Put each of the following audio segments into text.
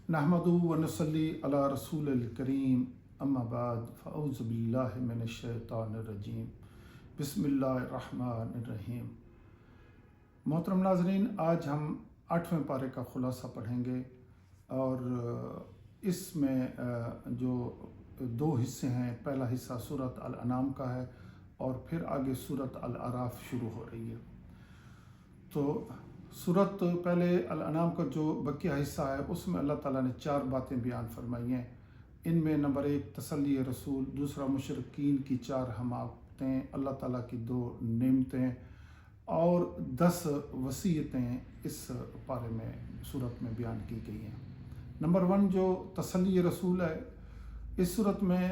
नहमदुहु व नसल्ली अला रसूलिल करीम अम्मा बाद फ़अऊज़ु बिल्लाहि मिनश शैतानिर रजीम बिस्मिल्लाहिर्रहमानिर्रहीम। मोहतरम नाज़रीन, आज हम 8वें पारे का ख़ुलासा पढ़ेंगे और इसमें जो दो हिस्से हैं, पहला हिस्सा सूरत अल अनाम का है और फिर आगे सूरत अल अराफ शुरू हो रही है। तो सूरत पहले अल अनाम का जो बकिया हिस्सा है उसमें अल्लाह ताला ने 4 बातें बयान फरमाई हैं। इनमें नंबर 1 तसल्ली रसूल, दूसरा मुशरिकीन की 4 हमाकतें, अल्लाह ताला की 2 नेमतें और 10 वसीयतें इस पारे में सूरत में बयान की गई हैं। नंबर 1 जो तसल्ली रसूल है, इस सूरत में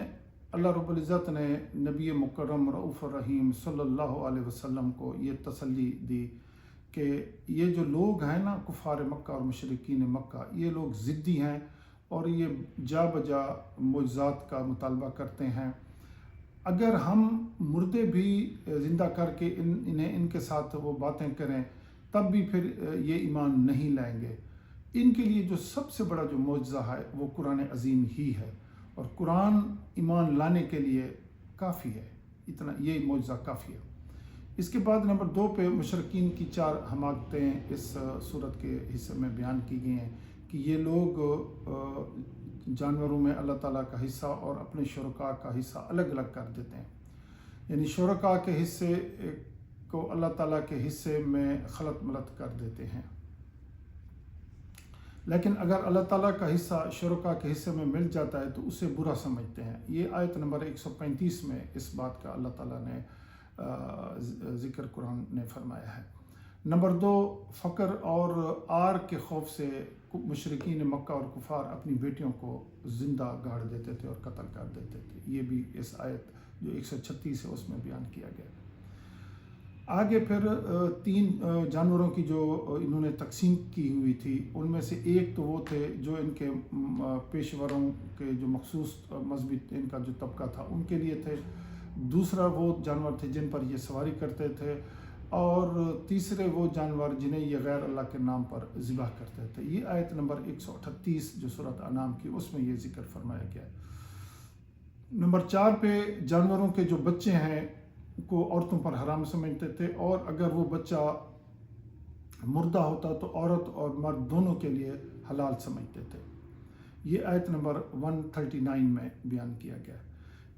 अल्लाह रब्बुल इज़्ज़त ने नबी मुकर्रम रऊफ़ुर रहीम सल्लल्लाहु अलैहि वसल्लम को ये तसल्ली दी कि ये जो लोग हैं ना, कुफ़ार मक्का और मुशरिकीन मक्का, ये लोग ज़िद्दी हैं और ये जा बजा मुअज़्ज़ात का मुतालबा करते हैं। अगर हम मुर्दे भी ज़िंदा करके इन्हें इनके साथ वो बातें करें तब भी फिर ये ईमान नहीं लाएंगे। इनके लिए जो सबसे बड़ा जो मुअज़्ज़ा है वो कुरान अज़ीम ही है और कुरान ईमान लाने के लिए काफ़ी है, इतना ये मुअज़्ज़ा काफ़ी है। इसके बाद नंबर 2 पे मुशरिकीन की 4 हमाकतें इस सूरत के हिस्से में बयान की गई हैं कि ये लोग जानवरों में अल्लाह ताला का हिस्सा और अपने शुरका का हिस्सा अलग अलग कर देते हैं। यानी शुरका के हिस्से को अल्लाह ताला के हिस्से में खलत मलत कर देते हैं, लेकिन अगर अल्लाह ताला का हिस्सा शुरका के हिस्से में मिल जाता है तो उसे बुरा समझते हैं। ये आयत नंबर 135 में इस बात का अल्लाह ताला ने ज़िक्र कुरान ने फरमाया है। नंबर 2 फ़क्र और आर के खौफ से मुशरिकीन मक्का और कुफ़ार अपनी बेटियों को ज़िंदा गाड़ देते थे और कत्ल कर देते थे। ये भी इस आयत जो 136 है उसमें बयान किया गया। आगे फिर 3 जानवरों की जो इन्होंने तकसीम की हुई थी, उनमें से एक तो वो थे जो इनके पेशवरों के जो मखसूस मजहबी इनका जो तबका था उनके लिए थे, दूसरा वो जानवर थे जिन पर ये सवारी करते थे और तीसरे वो जानवर जिन्हें ये गैर अल्लाह के नाम पर ज़िबह करते थे। ये आयत नंबर 138 जो सूरत अनाम की उसमें ये ज़िक्र फरमाया गया है। नंबर 4 पे जानवरों के जो बच्चे हैं को औरतों पर हराम समझते थे और अगर वो बच्चा मुर्दा होता तो औरत और मर्द दोनों के लिए हलाल समझते थे। ये आयत नंबर 139 में बयान किया गया है।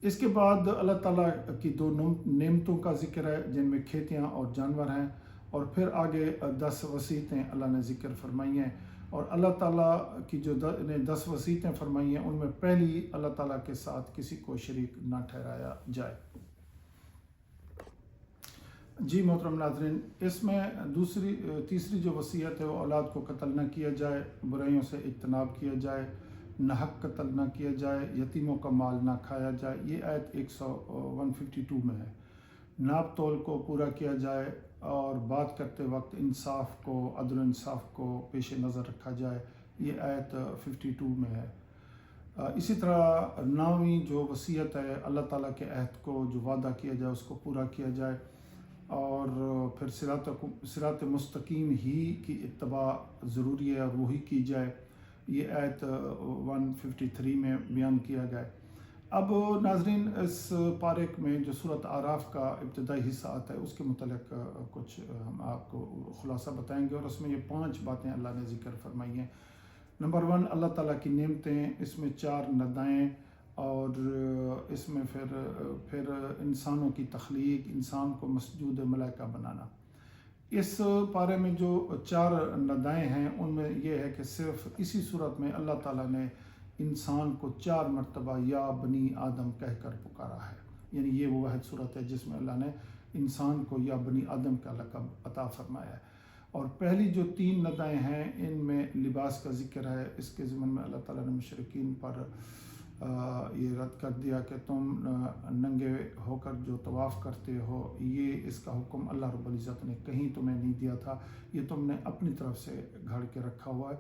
इसके बाद अल्लाह ताला की 2 नेमतों का ज़िक्र है जिनमें खेतियाँ और जानवर हैं और फिर आगे 10 वसीयतें अल्लाह ने ज़िक्र फरमाई हैं और अल्लाह ताला की जो 10 वसीयतें फरमाई हैं उनमें पहली अल्लाह ताला के साथ किसी को शरीक ना ठहराया जाए। जी मोहतरम नाज़रीन, इसमें तीसरी जो वसीयत है वो औलाद को कत्ल न किया जाए, बुराइयों से इज्तनाब किया जाए, नाहक कत्ल न किया जाए, यतीमों का माल ना खाया जाए। ये आयत 152 में है। नाप तोल को पूरा किया जाए और बात करते वक्त इंसाफ को, अदल इंसाफ को पेश नज़र रखा जाए। ये आयत 52 में है। इसी तरह 9वीं जो वसीयत है, अल्लाह ताला के अहद को जो वादा किया जाए उसको पूरा किया जाए और फिर सिरात मुस्तकीम ही की इत्तबा ज़रूरी है और वही की जाए। ये आयत 153 में बयान किया गया। अब नाज़रीन, इस पारिक में जो सूरत आराफ का इब्तदाई हिस्सा आता है उसके मुतल्लिक़ कुछ हम आपको ख़ुलासा बताएंगे और उसमें ये 5 बातें अल्लाह ने ज़िक्र फरमाई हैं। नंबर 1 अल्लाह ताला की नेमतें, इसमें 4 नदाएँ और इसमें फिर इंसानों की तख्लीक, इंसान को मसजूद मलाइका बनाना। इस पारे में जो 4 नदाएँ हैं उनमें यह है कि सिर्फ़ इसी सूरत में अल्लाह ताला ने इंसान को 4 मरतबा या बनी आदम कहकर पुकारा है। यानी ये वो वाहिद सूरत है जिसमें अल्लाह ने इंसान को या बनी आदम का लक़ब अता फरमाया है। और पहली जो 3 नदाएँ हैं इनमें लिबास का ज़िक्र है। इसके ज़िम्न में अल्लाह ताला ने मुशरिकीन पर ये रद्द कर दिया कि तुम नंगे होकर जो तवाफ़ करते हो, ये इसका हुक्म अल्लाह रब्बुल इज़्ज़त ने कहीं तुम्हें नहीं दिया था, ये तुमने अपनी तरफ से घड़ के रखा हुआ है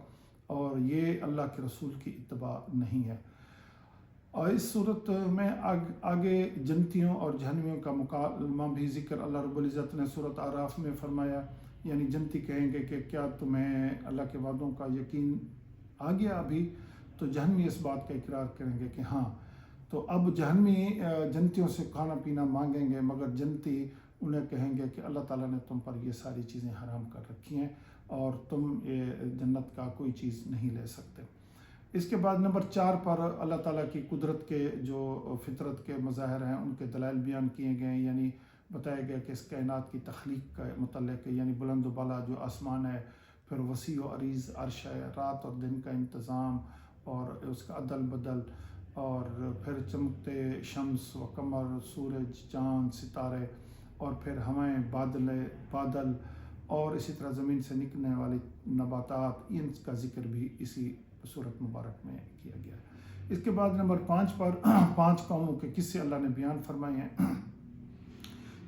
और ये अल्लाह के रसूल की इत्तबा नहीं है। और इस सूरत में आगे जन्नतियों और जहन्नमियों का मुकालमा भी ज़िक्र अल्लाह रब्बुल इज़्ज़त ने सूरत आराफ में फरमाया। यानी जन्नती कहेंगे कि क्या तुम्हें अल्लाह के वादों का यकीन آ گیا ابھی، تو جہنمی اس بات کا اقرار کریں گے کہ ہاں، تو اب جہنمی جنتیوں سے کھانا پینا مانگیں گے، مگر جنتی انہیں کہیں گے کہ اللہ تعالیٰ نے تم پر یہ ساری چیزیں حرام کر رکھی ہیں اور تم جنت کا کوئی چیز نہیں لے سکتے۔ اس کے بعد نمبر 4 پر اللہ تعالیٰ کی قدرت کے جو فطرت کے مظاہر ہیں ان کے دلائل بیان کیے گئے ہیں، یعنی بتایا گیا کہ اس کائنات کی تخلیق کا متعلق ہے، یعنی بلند و بالا جو آسمان ہے، پھر وسیع و عریض عرش ہے، رات اور دن کا انتظام اور اس کا عدل بدل، اور پھر چمکتے شمس و قمر، سورج، چاند، ستارے، اور پھر ہوائیں، بادل، اور اسی طرح زمین سے نکلنے والی نباتات، ان کا ذکر بھی اسی صورت مبارک میں کیا گیا ہے۔ اس کے بعد نمبر 5 پر 5 قوموں کے قصے اللہ نے بیان فرمائے ہیں۔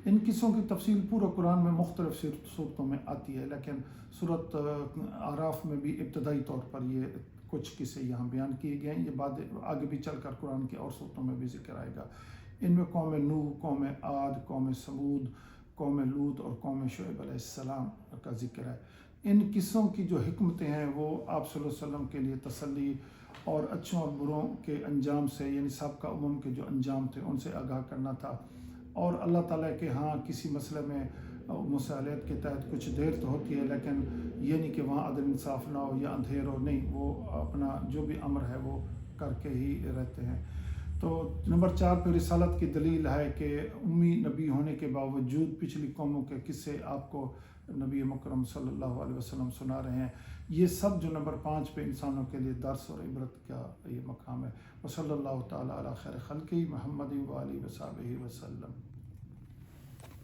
ان قصوں کی تفصیل پورا قرآن میں مختلف صورتوں میں آتی ہے، لیکن سورت اعراف میں بھی ابتدائی طور پر یہ کچھ قصے یہاں بیان کیے گئے ہیں، یہ بعد آگے بھی چل کر قرآن کی اور صورتوں میں بھی ذکر آئے گا۔ ان میں قوم نوح، قوم عاد، قوم سمود، قوم لوط اور قوم شعیب علیہ السلام کا ذکر ہے۔ ان قصوں کی جو حکمتیں ہیں وہ آپ صلی اللہ علیہ وسلم کے لیے تسلی اور اچھوں اور بروں کے انجام سے، یعنی سابقہ امم کے جو انجام تھے ان سے آگاہ کرنا تھا، اور اللہ تعالیٰ کے ہاں کسی مسئلے میں مصالحت کے تحت کچھ دیر تو ہوتی ہے، لیکن یہ نہیں کہ وہاں عدل انصاف نہ ہو یا اندھیر ہو، نہیں، وہ اپنا جو بھی امر ہے وہ کر کے ہی رہتے ہیں۔ تو نمبر 4 پہ رسالت کی دلیل ہے کہ امی نبی ہونے کے باوجود پچھلی قوموں کے قصے آپ کو نبی مکرم صلی اللہ علیہ وسلم سنا رہے ہیں۔ یہ سب جو نمبر 5 پہ انسانوں کے لیے درس اور عبرت کا یہ مقام ہے۔ وصلی اللہ تعالیٰ علی خیر خلقہ محمد و آلہ وصحبہ وسلم۔